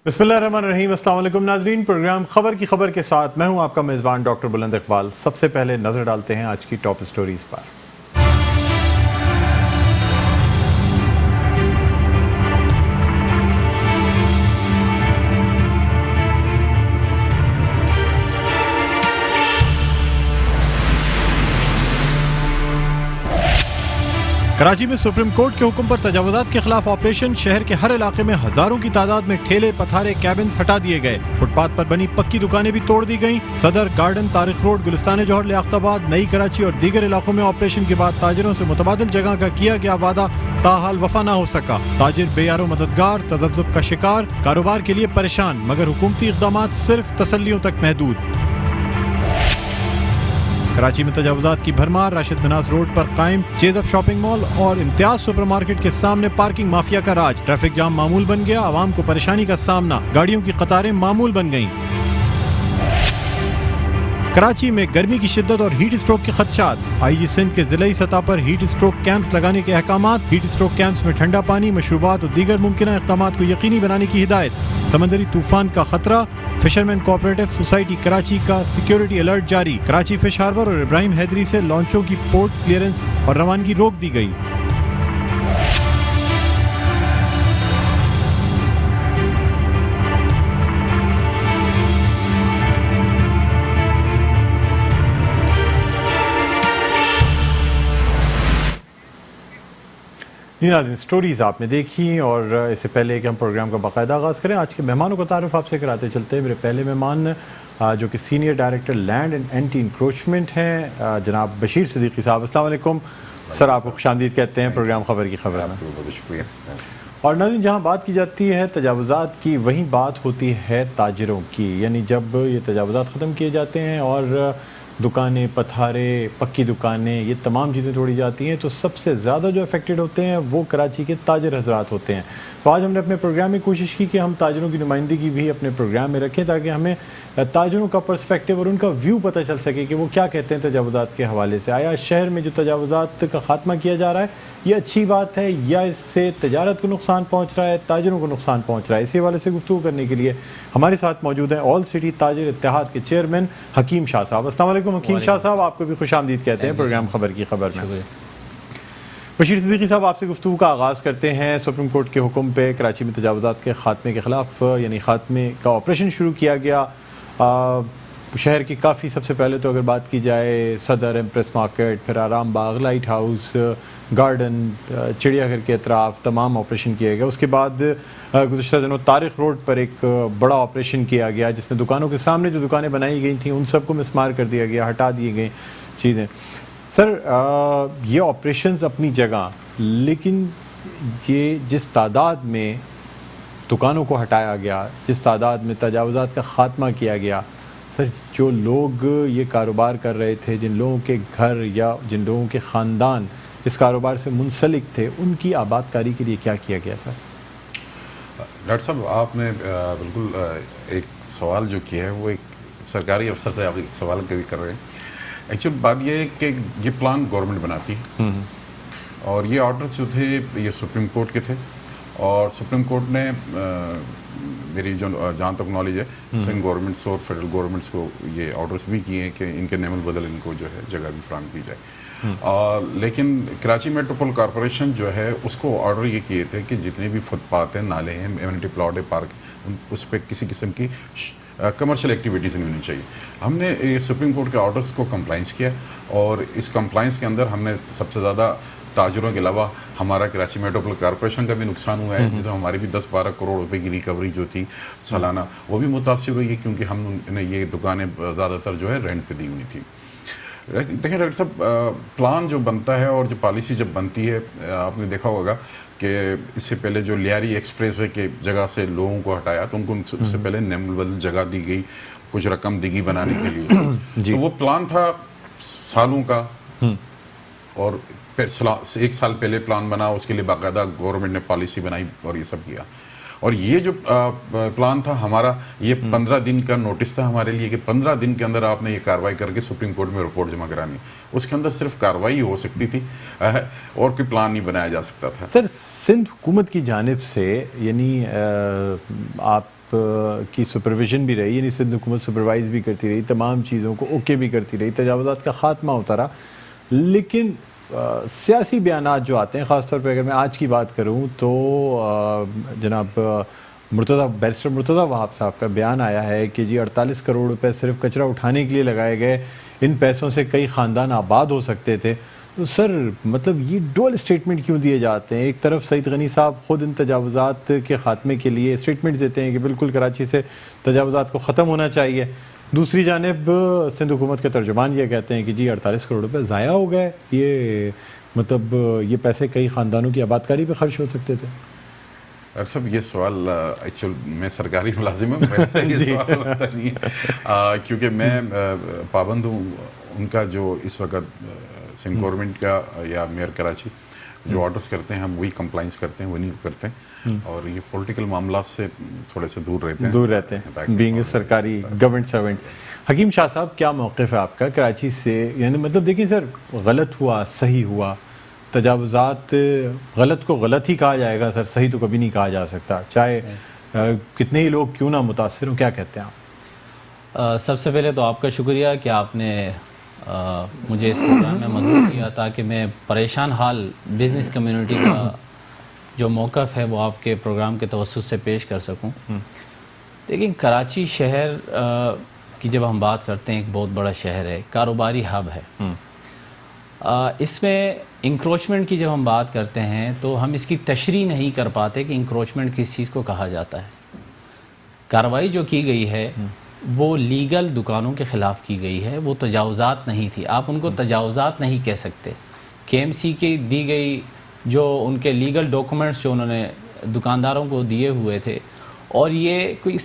बिस्मिल्लाहिर्रहमानिर्रहीम। अस्सलाम वालेकुम नाज़रीन, प्रोग्राम खबर के साथ मैं हूं आपका मेज़बान डॉक्टर बुलंद इकबाल। सबसे पहले नज़र डालते हैं आज की टॉप स्टोरीज पर। कराची में सुप्रीम कोर्ट के हुक्म पर तजावुजात के खिलाफ ऑपरेशन। शहर के हर इलाके में हजारों की तादाद में ठेले पथारे कैबिन्स हटा दिए गए। फुटपाथ पर बनी पक्की दुकानें भी तोड़ दी गईं। सदर गार्डन, तारिक रोड, गुलिस्तान जौहर, लियाकताबाद, नई कराची और दीगर इलाकों में ऑपरेशन के बाद ताजिरों से मुतबादिल जगह का किया गया वादा ताहाल वफा न हो सका। ताजिर बेयारो मददगार, तजब्जुब का शिकार, कारोबार के लिए परेशान, मगर हुकूमती इक़दाम सिर्फ तसल्लियों तक महदूद। कराची में तजावुजात की भरमार। राशिद मिनास रोड पर कायम चेज़अप शॉपिंग मॉल और इम्तियाज सुपरमार्केट के सामने पार्किंग माफिया का राज। ट्रैफिक जाम मामूल बन गया, आवाम को परेशानी का सामना, गाड़ियों की कतारें मामूल बन गईं। कराची में गर्मी की शिद्दत और हीट स्ट्रोक के खदशात। आईजी सिंध के जिलाई सतह पर हीट स्ट्रोक कैंप्स लगाने के अहकामात। हीट स्ट्रोक कैंप्स में ठंडा पानी, मशरूबात और दीगर मुमकिन इक़दामात को यकीनी बनाने की हिदायत। समंदरी तूफान का खतरा। फिशरमैन कोऑपरेटिव सोसाइटी कराची का सिक्योरिटी अलर्ट जारी। कराची फिश हार्बर और इब्राहिम हैदरी से लॉन्चों की पोर्ट क्लियरेंस और रवानगी रोक दी गई। जी नाज़रीन, स्टोरीज़ आपने देखी और इससे पहले कि हम प्रोग्राम का बाकायदा आगाज़ करें, आज के मेहमानों का तारुफ आपसे कराते चलते हैं। मेरे पहले मेहमान जो कि senior director land and anti encroachment हैं, जनाब बशीर सिद्दीकी साहब। अस्सलाम वालेकुम सर, आपको खुशामदीद कहते हैं प्रोग्राम खबर की खबर में। बहुत शुक्रिया। और नाज़रीन, जहाँ बात की जाती है तजावुजात की, वहीं बात होती है ताजिरों की। यानी जब ये तजावुजात ख़त्म किए जाते हैं और दुकानें, पथारे, पक्की दुकानें, ये तमाम चीज़ें तोड़ी जाती हैं, तो सबसे ज़्यादा जो अफेक्टेड होते हैं वो कराची के ताजिर हजरात होते हैं। तो आज हमने अपने प्रोग्राम में कोशिश की कि हम ताजिरों की नुमाइंदगी भी अपने प्रोग्राम में रखें, ताकि हमें ताजिरों का पर्सपेक्टिव और उनका व्यू पता चल सके कि वो क्या कहते हैं तजावुजात के हवाले से। आया शहर में जो तजावुजात का खात्मा किया जा रहा है, ये अच्छी बात है या इससे तजारत को नुकसान पहुँच रहा है, ताजिरों को नुकसान पहुँच रहा है? इसी हवाले से गुफ्तगू करने के लिए हमारे साथ मौजूद हैं ऑल सिटी ताजिर इत्तेहाद के चेयरमैन हकीम शाह साहब। अस्सलाम वालेकुम हकीम शाह साहब, आपको भी खुशामदीद कहते हैं प्रोग्राम खबर की खबर में। बशीर सिद्दीकी साहब, आपसे गुफ्तगू का आगाज़ करते हैं। सुप्रीम कोर्ट के हुक्म पे कराची में तजावुजात के खात्मे के ख़िलाफ़ यानी खात्मे का ऑपरेशन शुरू किया गया। शहर की काफ़ी, सबसे पहले तो अगर बात की जाए, सदर, एम्प्रेस मार्केट, फिर आराम बाग, लाइट हाउस, गार्डन, चिड़ियाघर के अतराफ़ तमाम ऑपरेशन किया गया। उसके बाद गुज़श्ता दिनों तारिक रोड पर एक बड़ा ऑपरेशन किया गया, जिसमें दुकानों के सामने जो दुकानें बनाई गई थी उन सबको मिसमार कर दिया गया, हटा दिए गए चीज़ें। सर, ये ऑपरेशंस अपनी जगह, लेकिन ये जिस तादाद में दुकानों को हटाया गया, जिस तादाद में तजावुजात का ख़ात्मा किया गया, सर जो लोग ये कारोबार कर रहे थे, जिन लोगों के घर या जिन लोगों के ख़ानदान इस कारोबार से मुंसलिक थे, उनकी आबादकारी के लिए क्या किया गया सर? डॉक्टर साहब, आपने बिल्कुल एक सवाल जो किया है वो एक सरकारी अफसर से आप एक सवाल कभी कर रहे हैं। एक्चुअल बात ये है कि ये प्लान गवर्नमेंट बनाती है और ये ऑर्डर्स जो थे ये सुप्रीम कोर्ट के थे और सुप्रीम कोर्ट ने मेरी जो जहाँ तक नॉलेज है सिंध गवर्नमेंट्स और फेडरल गवर्नमेंट्स को ये ऑर्डर्स भी किए हैं कि इनके नेमल बदल इनको जो है जगह भी फराहम की जाए। लेकिन कराची मेट्रोपोल कॉरपोरेशन जो है उसको ऑर्डर ये किए थे कि जितने भी फुटपाथ हैं, नाले हैं, एमिनिटी प्लॉट है, पार्क, उस पर किसी किस्म की कमर्शियल एक्टिविटीज़ नहीं होनी चाहिए। हमने सुप्रीम कोर्ट के ऑर्डर्स को कंप्लाइंस किया और इस कंप्लाइंस के अंदर हमने सबसे ज़्यादा ताजिरों के अलावा हमारा कराची मेट्रोपोल कॉरपोरेशन का भी नुकसान हुआ है, जिसमें हमारी भी 10-12 करोड़ रुपए की रिकवरी जो थी सालाना, वो भी मुतासिर हुई है क्योंकि हमने ये दुकानें ज़्यादातर जो है रेंट पे दी हुई थी। देखिए डॉक्टर साहब, प्लान जो बनता है और जो पॉलिसी जब बनती है, आपने देखा होगा कि इससे पहले जो लियारी एक्सप्रेसवे के जगह से लोगों को हटाया तो उनको उससे पहले नेमल जगह दी गई, कुछ रकम दी गई बनाने के लिए। तो वो प्लान था सालों का और फिर 1 साल पहले प्लान बना, उसके लिए बाकायदा गवर्नमेंट ने पॉलिसी बनाई और ये सब किया। और ये जो प्लान था हमारा, ये 15 दिन का नोटिस था हमारे लिए कि 15 दिन के अंदर आपने ये कार्रवाई करके सुप्रीम कोर्ट में रिपोर्ट जमा करानी। उसके अंदर सिर्फ कार्रवाई हो सकती थी और कोई प्लान नहीं बनाया जा सकता था। सर, सिंध हुकूमत की जानिब से यानी आप की सुपरविजन भी रही, यानी सिंध हुकूमत सुपरवाइज भी करती रही, तमाम चीज़ों को ओके भी करती रही, तजावुज़ात का ख़ात्मा होता रहा, लेकिन सियासी बयानात जो आते हैं, ख़ासतौर पर अगर मैं आज की बात करूँ तो जनाब बैरिस्टर मुर्तज़ा वहाब साहब का बयान आया है कि जी 48 करोड़ रुपए सिर्फ कचरा उठाने के लिए लगाए गए, इन पैसों से कई ख़ानदान आबाद हो सकते थे। तो सर, मतलब ये डुअल स्टेटमेंट क्यों दिए जाते हैं? एक तरफ सईद गनी साहब खुद इन तजावुज़ात के ख़ात्मे के लिए स्टेटमेंट देते हैं कि बिल्कुल कराची से तजावुज़ात को ख़त्म होना चाहिए, दूसरी जानिब सिंध हुकूमत के तर्जुमान ये कहते हैं कि जी 48 करोड़ रुपए ज़ाया हो गए, ये मतलब ये पैसे कई ख़ानदानों की आबादकारी पे खर्च हो सकते थे। डॉक्टर साहब, ये सवाल एक्चुअल मैं सरकारी मुलाजिम हूँ, मेरे से ये सवाल होता नहीं है क्योंकि मैं पाबंद हूँ उनका जो इस वक्त सिंध गवर्नमेंट का या मेयर कराची जो ऑर्डर्स करते हैं हम वही कंप्लाइंस करते हैं, वही नहीं करते हैं, और ये पॉलिटिकल मामला से थोड़े से दूर रहते हैं बीइंग सरकारी गवर्नमेंट सर्वेंट। हकीम शाह साहब, क्या मौक़िफ़ है आपका कराची से? यानी मतलब देखिए सर, गलत हुआ सही हुआ, तजावुज़ात गलत को गलत ही कहा जाएगा सर, सही तो कभी नहीं कहा जा सकता, चाहे कितने ही लोग क्यों ना मुतासिर हों। क्या कहते हैं आप? सबसे पहले तो आपका शुक्रिया कि आपने मुझे इस प्रोग्राम में मदद किया ताकि मैं परेशान हाल बिज़नेस कम्युनिटी का जो मौक़िफ़ है वो आपके प्रोग्राम के तवस्सुत से पेश कर सकूं। देखिए, कराची शहर की जब हम बात करते हैं, एक बहुत बड़ा शहर है, कारोबारी हब है। इसमें इंक्रोचमेंट की जब हम बात करते हैं तो हम इसकी तशरीह नहीं कर पाते कि इंक्रोचमेंट किस चीज़ को कहा जाता है। कार्रवाई जो की गई है वो लीगल दुकानों के ख़िलाफ़ की गई है, वो तजावुज़ात नहीं थी, आप उनको तजावुज़ात नहीं कह सकते। KMC की दी गई जो उनके लीगल डॉक्यूमेंट्स जो उन्होंने दुकानदारों को दिए हुए थे, और ये कोई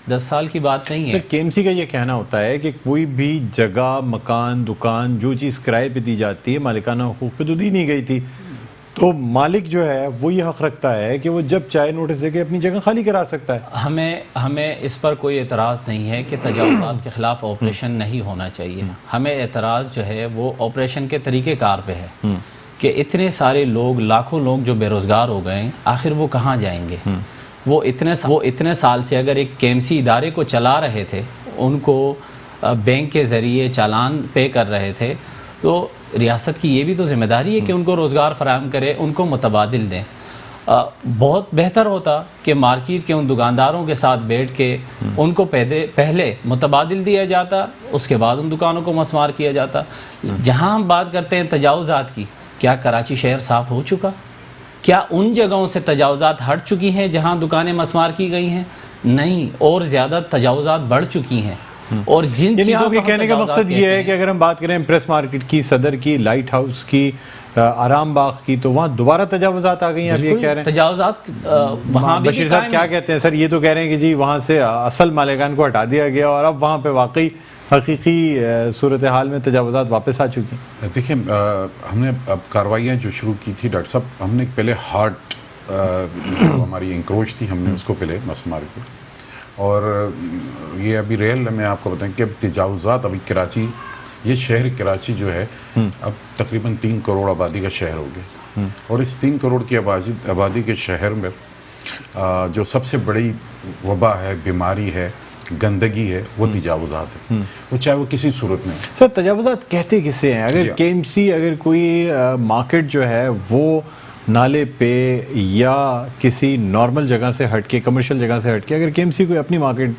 10 साल की बात नहीं है। KMC का ये कहना होता है कि कोई भी जगह, मकान, दुकान, जो चीज़ किराए पे दी जाती है मालिकाना हुकूक पे तो दी नहीं गई थी, तो मालिक जो है वो ये हक़ रखता है कि वो जब चाहे नोटिस देके अपनी जगह खाली करा सकता है। हमें इस पर कोई एतराज़ नहीं है कि तजावुज़ात के ख़िलाफ़ ऑपरेशन नहीं होना चाहिए। हमें एतराज़ जो है वो ऑपरेशन के तरीक़ेकार पे है कि इतने सारे लोग, लाखों लोग जो बेरोज़गार हो गए, आखिर वो कहाँ जाएंगे? वो इतने साल से अगर एक KMC इदारे को चला रहे थे, उनको बैंक के ज़रिए चालान पे कर रहे थे, तो रियासत की ये भी तो ज़िम्मेदारी है कि उनको रोज़गार फराहम करे, उनको मुतबादिल दें। बहुत बेहतर होता कि मार्केट के उन दुकानदारों के साथ बैठ के उनको पहले मुतबादिल दिया जाता, उसके बाद उन दुकानों को मसमार किया जाता। जहाँ हम बात करते हैं तजावुज़ात की, क्या कराची शहर साफ़ हो चुका? क्या उन जगहों से तजावुज़ात हट चुकी हैं जहां दुकानें मसमार की गई हैं? नहीं, और ज़्यादा तजावुज़ात बढ़ चुकी हैं। और जिन चीज़ों के कहने का मकसद ये है कि अगर हम बात करें प्रेस मार्केट की, सदर की, लाइट हाउस की, आराम बाग की, तो वहाँ दोबारा तजावुज़ात आ गई हैं। ये कह रहे हैं तजावुज़ात वहाँ भी। बशीर साहब क्या कहते हैं सर? ये तो कह रहे हैं कि जी वहाँ से असल मालिकान को हटा दिया गया और अब वहाँ पे वाकई हकीकी सूरत हाल में तजावुज़ात वापस आ चुकी हैं। देखिए, हमने अब कार्रवाइयाँ जो शुरू की थी डॉक्टर साहब, हमने पहले हार्ट जो हमारी इंक्रोच थी, हमने उसको पहले मसमार की, और ये अभी रियल मैं आपको बताएं कि अब तजावुज़ात अभी कराची, ये शहर कराची जो है अब तकरीबन 3 करोड़ आबादी का शहर हो गया, और इस 3 करोड़ की आबादी के शहर में जो सबसे बड़ी वबा है, बीमारी है, गंदगी है, वो तजावुज़ात है, वो चाहे वो किसी सूरत में। सर, तजावुज़ात कहते किसे हैं? अगर KMC अगर कोई मार्केट जो है वो नाले पे या किसी नॉर्मल जगह से हट के, कमर्शियल जगह से हट के, अगर KMC कोई अपनी मार्केट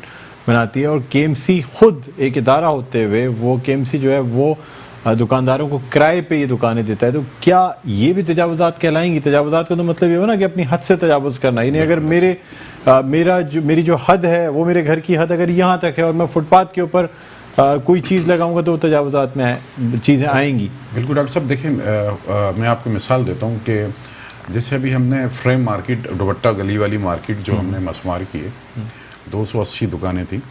बनाती है और KMC खुद एक इदारा होते हुए वो KMC जो है वो दुकानदारों को किराए पे ये दुकानें देता है, तो क्या ये भी तजावुज़ात कहलाएंगी? तजावुज़ात का तो मतलब ये हो ना कि अपनी हद से तजावुज़ करना। यानी अगर मेरी जो हद है वो मेरे घर की हद अगर यहाँ तक है और मैं फुटपाथ के ऊपर कोई चीज़ लगाऊंगा तो तजावुज़ात में चीज़ें आएंगी। बिल्कुल डॉक्टर साहब, देखिए मैं आपको मिसाल देता हूँ कि जैसे अभी हमने फ्रेम मार्केट, दुपट्टा गली वाली मार्केट जो हमने मसमार की है, 280 दुकानें थी,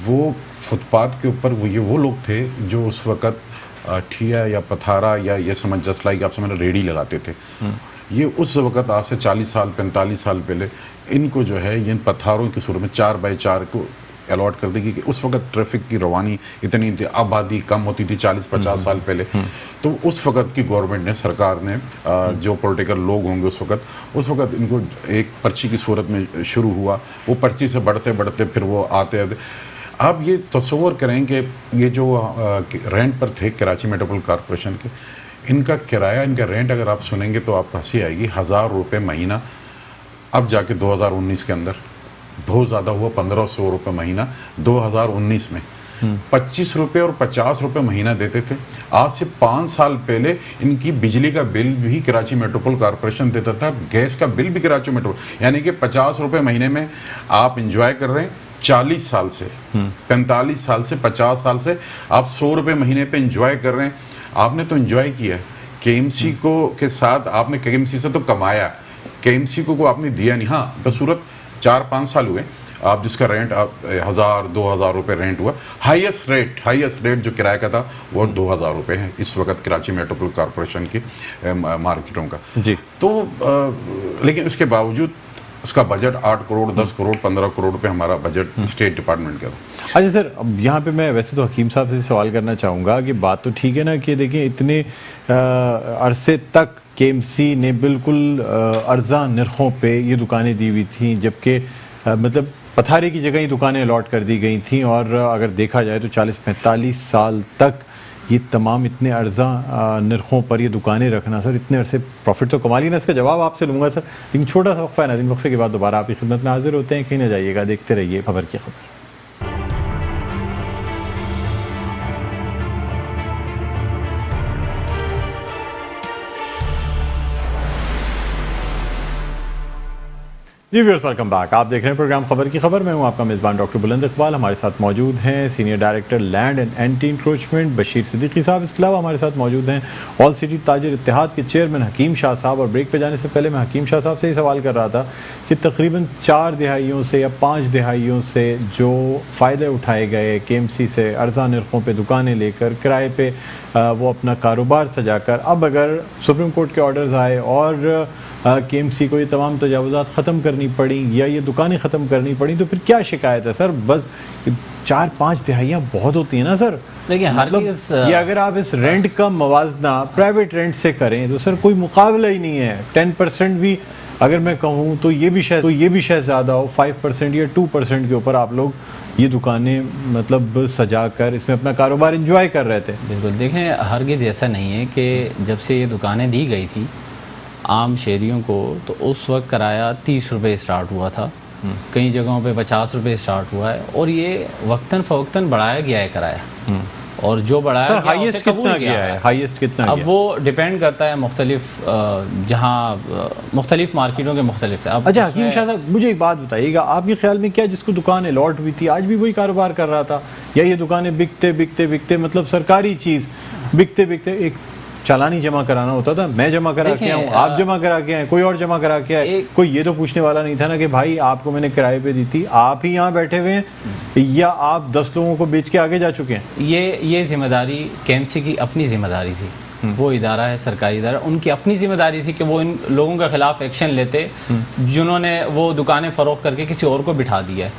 वो फुटपाथ के ऊपर वो लोग थे जो उस वक़्त ठिया या पथारा या ये समझ जस्ट लाइक आप समझ रेडी लगाते थे। ये उस वक़्त आज से 40 साल 45 साल पहले इनको जो है इन पत्थरों की सूरत में 4x4 को अलॉट कर देगी कि उस वक्त ट्रैफिक की रवानी इतनी थी, आबादी कम होती थी 40-50 साल पहले। तो उस वक्त की गवर्नमेंट ने, सरकार ने, जो पॉलिटिकल लोग होंगे उस वक्त इनको एक पर्ची की सूरत में शुरू हुआ, वो पर्ची से बढ़ते बढ़ते फिर वो आते आते आप ये तस्वर करें कि ये जो रेंट पर थे कराची मेट्रोपॉलिटन कॉरपोरेशन के, इनका किराया, इनका रेंट अगर आप सुनेंगे तो आपको हंसी आएगी। 1000 रुपये महीना, अब जाके 2019 के अंदर बहुत ज़्यादा हुआ, 1500 रुपये महीना 2019 में। 25 रुपये और 50 रुपये महीना देते थे। आज से 5 साल पहले इनकी बिजली का बिल भी कराची मेट्रोपॉलिटन कॉरपोरेशन देता था, गैस का बिल भी कराची मेट्रोपॉलिटन, यानी कि 50 रुपये महीने में आप इंजॉय कर रहे हैं 40 साल से, 45 साल से, 50 साल से आप 100 रुपये महीने पे इंजॉय कर रहे हैं। आपने तो इंजॉय किया, केएमसी को के साथ आपने केएमसी से तो कमाया, केएमसी को आपने दिया नहीं। हाँ, बसूरत 4-5 साल हुए आप जिसका रेंट 1000-2000 रुपये रेंट हुआ। हाईएस्ट रेट जो किराए का था वो 2000 रुपये है इस वक्त कराची मेट्रोपॉलिटन कॉरपोरेशन की मार्केटों का जी। तो लेकिन उसके बावजूद उसका बजट 8 करोड़ 10 करोड़ 15 करोड़ रुपये हमारा बजट स्टेट डिपार्टमेंट का था। अच्छा सर, अब यहाँ पे मैं वैसे तो हकीम साहब से सवाल करना चाहूँगा कि बात तो ठीक है ना कि देखिए इतने अरसे तक केएमसी ने बिल्कुल अर्जा नरखों पे ये दुकानें दी हुई थी, जबकि मतलब पथारे की जगह ही दुकानें अलॉट कर दी गई थी। और अगर देखा जाए तो 40-45 साल तक ये तमाम इतने अर्जा नरखों पर ये दुकानें रखना, सर इतने अरसे प्रॉफिट तो कमा ली ना। इसका जवाब आपसे लूँगा सर, लेकिन छोटा सा वक्फा है ना, वक्फे के बाद दोबारा आपकी खिदमत में हाजिर होते हैं। कहीं ना जाइएगा, देखते रहिए खबर की खबर। जी व्यूअर्स, वेलकम बैक। आप देख रहे हैं प्रोग्राम खबर की खबर। मैं हूं आपका मेज़बान डॉक्टर बुलंद इकबाल। हमारे साथ मौजूद हैं senior director land and anti encroachment Bashir Siddiqui साहब। इसके अलावा हमारे साथ मौजूद हैं ऑल सिटी ताजिर इत्तेहाद के चेयरमैन हकीम शाह साहब। और ब्रेक पे जाने से पहले मैं हकीम शाह साहब से ही सवाल कर रहा था कि तकरीबन 4 दिहाइयों से या 5 दिहाइयों से जो फ़ायदे उठाए गए केएमसी से, अर्जा नरखों पर दुकानें लेकर, किराए पे वो अपना कारोबार सजाकर, अब अगर सुप्रीम कोर्ट के ऑर्डर्स आए और केएमसी को ये तमाम तजावुज़ात ख़त्म करनी पड़ी या ये दुकानें ख़त्म करनी पड़ी, तो फिर क्या शिकायत है सर? बस 4-5 दिहाइयाँ बहुत होती हैं ना सर। देखिए मतलब ये अगर आप इस रेंट का मवाजना प्राइवेट रेंट से करें तो सर कोई मुकाबला ही नहीं है। 10% भी अगर मैं कहूँ तो ये भी शायद ज़्यादा हो, 5% या 2% के ऊपर आप लोग ये दुकानें मतलब सजा कर इसमें अपना कारोबार इंजॉय कर रहे थे। बिल्कुल, देखें हरगिज़ ऐसा नहीं है कि जब से ये दुकानें दी गई थी आम शहरियों को, तो उस वक्त किराया 30 रुपये स्टार्ट हुआ था, कई जगहों पे 50 रुपये स्टार्ट हुआ है, और ये वक्तन फ़वक्तन बढ़ाया गया है किराया। और जो बढ़ाया गया हाईएस्ट कितना गया है? हाईएस्ट कितना? अब वो डिपेंड करता है मुख्तलिफ जहाँ मुख्तलिफ मार्केटों के मुख्तलिफ है। अच्छा हकीम शाह साहब, मुझे एक बात बताइएगा, आपके ख्याल में क्या जिसको दुकान अलॉट हुई थी आज भी वही कारोबार कर रहा था, या ये दुकानें बिकते मतलब सरकारी चीज़ बिकते एक चालानी जमा कराना होता था, मैं जमा करा के आऊँ, आप जमा करा के आए, कोई और जमा करा के आए, कोई ये तो पूछने वाला नहीं था ना कि भाई आपको मैंने किराए पे दी थी, आप ही यहाँ बैठे हुए हैं या आप 10 लोगों को बेच के आगे जा चुके हैं। ये जिम्मेदारी केएमसी की अपनी जिम्मेदारी थी। वो इदारा है, सरकारी इदारा, उनकी अपनी जिम्मेदारी थी कि वो इन लोगों के खिलाफ एक्शन लेते जिन्होंने वो दुकानें फ़रोख्त करके किसी और को बिठा दिया है।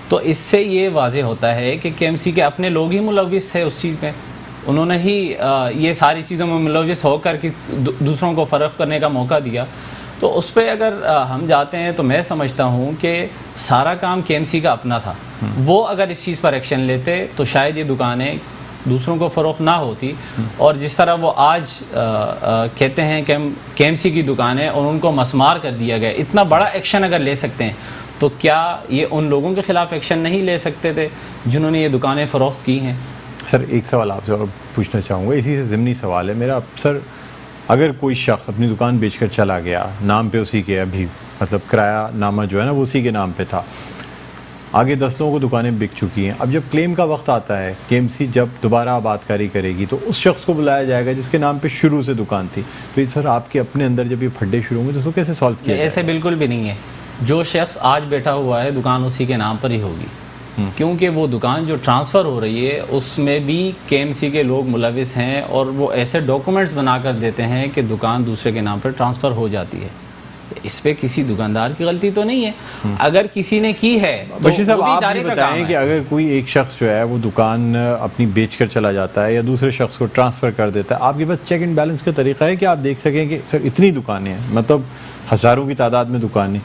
तो इससे ये वाज़ेह होता है कि केएमसी के अपने लोग ही मुलव्विस थे उस चीज़ में, उन्होंने ही ये सारी चीज़ों में मुलव्विस होकर कि दूसरों को फ़र्क करने का मौका दिया। तो उस पर अगर हम जाते हैं तो मैं समझता हूँ कि सारा काम केएमसी का अपना था। वो अगर इस चीज़ पर एक्शन लेते तो शायद ये दुकानें दूसरों को फ़रोख्त ना होती। और जिस तरह वो आज कहते हैं कि केएमसी की दुकानें और उनको मसमार कर दिया गया, इतना बड़ा एक्शन अगर ले सकते हैं तो क्या ये उन लोगों के ख़िलाफ़ एक्शन नहीं ले सकते थे जिन्होंने ये दुकानें फ़रोख्त की हैं? सर एक सवाल आपसे और पूछना चाहूँगा, इसी से ज़िमनी सवाल है मेरा। सर अगर कोई शख्स अपनी दुकान बेचकर चला गया, नाम पे उसी के अभी मतलब किराया नामा जो है ना वो उसी के नाम पे था, आगे 10 लोगों को दुकानें बिक चुकी हैं, अब जब क्लेम का वक्त आता है, केएमसी जब दोबारा आबादकारी करेगी तो उस शख्स को बुलाया जाएगा जिसके नाम पे शुरू से दुकान थी। तो ये सर आपके अपने अंदर जब ये फड्डे शुरू होंगे तो उसको कैसे सॉल्व किया? ऐसे बिल्कुल भी नहीं है। जो शख्स आज बैठा हुआ है दुकान उसी के नाम पर ही होगी। क्योंकि वो दुकान जो ट्रांसफ़र हो रही है उसमें भी KMC के लोग मुलविस हैं और वो ऐसे डॉक्यूमेंट्स बना कर देते हैं कि दुकान दूसरे के नाम पर ट्रांसफ़र हो जाती है। इस पे किसी दुकानदार की गलती तो नहीं है, अगर किसी ने की है तो बशीर साहब, वो भी आप इदारे ये का बताएं काम कि है। अगर कोई एक शख्स जो है वो दुकान अपनी बेच कर चला जाता है या दूसरे शख्स को ट्रांसफ़र कर देता है, आपके पास चेक एंड बैलेंस का तरीका है कि आप देख सकें कि सर इतनी दुकानें हैं, मतलब हज़ारों की तादाद में दुकानें,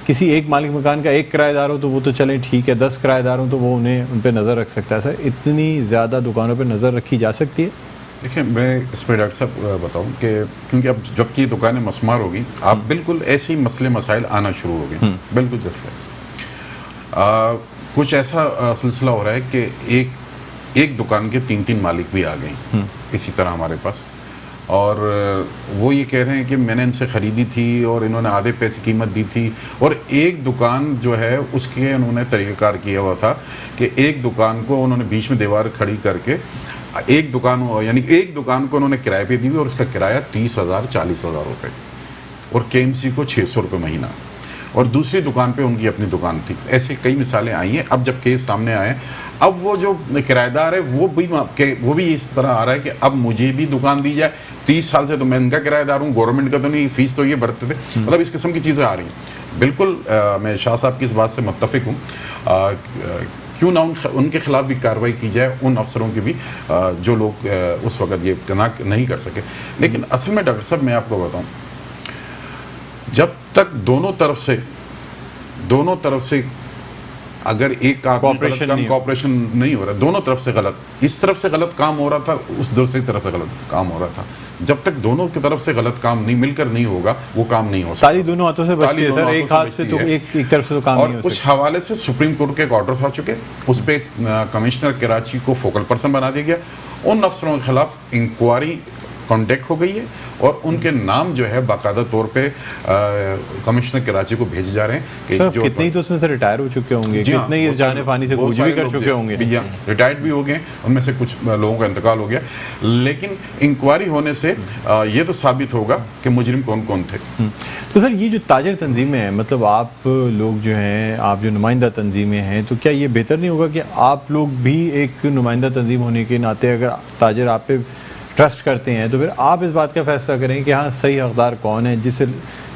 किसी एक मालिक मकान का एक किराएदार हो तो वो तो चलें ठीक है, 10 किराएदार हो तो वो उन्हें उन पर नज़र रख सकता है। सर इतनी ज़्यादा दुकानों पर नज़र रखी जा सकती है? देखिए, मैं इसमें डॉक्टर साहब बताऊं कि क्योंकि अब जबकि दुकानें मस्मार होगी, आप बिल्कुल ऐसे ही मसले मसाइल आना शुरू हो गए, बिल्कुल जैसे कुछ ऐसा सिलसिला हो रहा है कि एक दुकान के 3-3 मालिक भी आ गए इसी तरह हमारे पास, और वो ये कह रहे हैं कि मैंने इनसे ख़रीदी थी और इन्होंने आधे पैसे कीमत दी थी, और एक दुकान जो है उसके उन्होंने तरीक़ाकार किया हुआ था कि एक दुकान को उन्होंने बीच में दीवार खड़ी करके एक दुकान को उन्होंने किराए पे दी हुई और उसका किराया 30,000 40,000 रुपये, और KMC को 600 रुपये महीना, और दूसरी दुकान पे उनकी अपनी दुकान थी। ऐसे कई मिसालें आई हैं। अब जब केस सामने आए, अब वो जो किराएदार है वो भी इस तरह आ रहा है कि अब मुझे भी दुकान दी जाए, 30 साल से तो मैं इनका किराएदार हूँ, गवर्नमेंट का तो नहीं, फीस तो ये भरते थे। मतलब इस किस्म की चीज़ें आ रही हैं। बिल्कुल मैं शाह साहब की इस बात से मुत्तफिक हूँ, क्यों ना उनके खिलाफ भी कार्रवाई की जाए, उन अफसरों की भी जो लोग उस वक़्त ये नहीं कर सके। लेकिन असल में डॉक्टर साहब मैं आपको बताऊँ, जब तक दोनों तरफ से अगर एक कॉपरेशन नहीं हो रहा, दोनों तरफ से गलत, इस तरफ से गलत काम हो रहा था, उस दूसरी तरफ से गलत काम हो रहा था, जब तक दोनों की तरफ से गलत काम नहीं मिलकर नहीं होगा, वो काम नहीं हो सकता। ताली दोनों हाथों से बचती है सर, एक हाथ से तो एक तरफ से तो काम नहीं हो सकता। और उस हवाले से सुप्रीम कोर्ट के एक ऑर्डर्स आ चुके, उस पर कमिश्नर कराची को फोकल पर्सन बना दिया गया, उन अफसरों के खिलाफ इंक्वायरी कॉन्टेक्ट हो गई है और उनके नाम जो है बाकायदा तौर पे कमिश्नर कराची को भेजे जा रहे हैं कि सर, जो कितने ही तो उसमें से रिटायर हो चुके होंगे, कितने ही इस जाने पानी से कूच भी कर चुके होंगे, रिटायर्ड भी हो गए, उनमें से कुछ लोगों का इंतकाल हो गया। लेकिन इंक्वायरी होने से ये तो साबित होगा कि मुजरिम कौन कौन थे। तो सर ये जो ताजर तंजीमें हैं, मतलब आप लोग जो हैं, आप जो नुमाइंदा तंजीमें हैं, तो क्या ये बेहतर नहीं होगा कि आप लोग भी एक नुमाइंदा तंजीम होने के नाते अगर ताजर आप पे ट्रस्ट करते हैं तो फिर आप इस बात का फैसला करें कि हाँ सही हकदार कौन है, जिस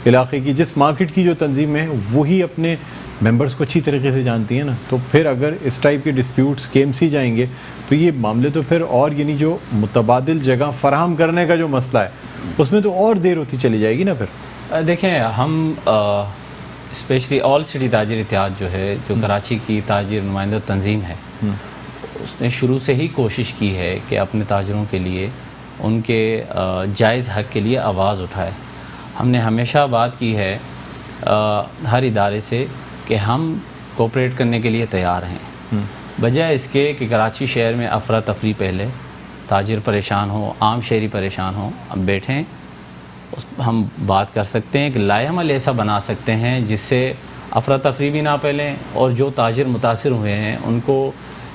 इलाके की, जिस मार्केट की जो तंजीम है वही अपने मेंबर्स को अच्छी तरीके से जानती है ना। तो फिर अगर इस टाइप के डिस्प्यूट्स KMC जाएंगे तो ये मामले तो फिर और, यानी जो मुतबादिल जगह फराहम करने का जो मसला है उसमें तो और देर होती चली जाएगी ना। फिर देखें, हम स्पेशली ऑल सिटी ताजिर इत्तेहाद जो है, जो कराची की ताजिर नुमाइंदा तंजीम है, उसने शुरू से ही कोशिश की है कि अपने ताजरों के लिए, उनके जायज़ हक़ के लिए आवाज़ उठाए। हमने हमेशा बात की है हर इदारे से कि हम कोऑपरेट करने के लिए तैयार हैं, बजाय इसके कि कराची शहर में अफरा तफरी पहले, ताजिर परेशान हो, आम शहरी परेशान हो। अब बैठें, हम बात कर सकते हैं कि लाएअमल ऐसा बना सकते हैं जिससे अफरा तफरी भी ना फैलें और जो ताजिर मुतासिर हुए हैं उनको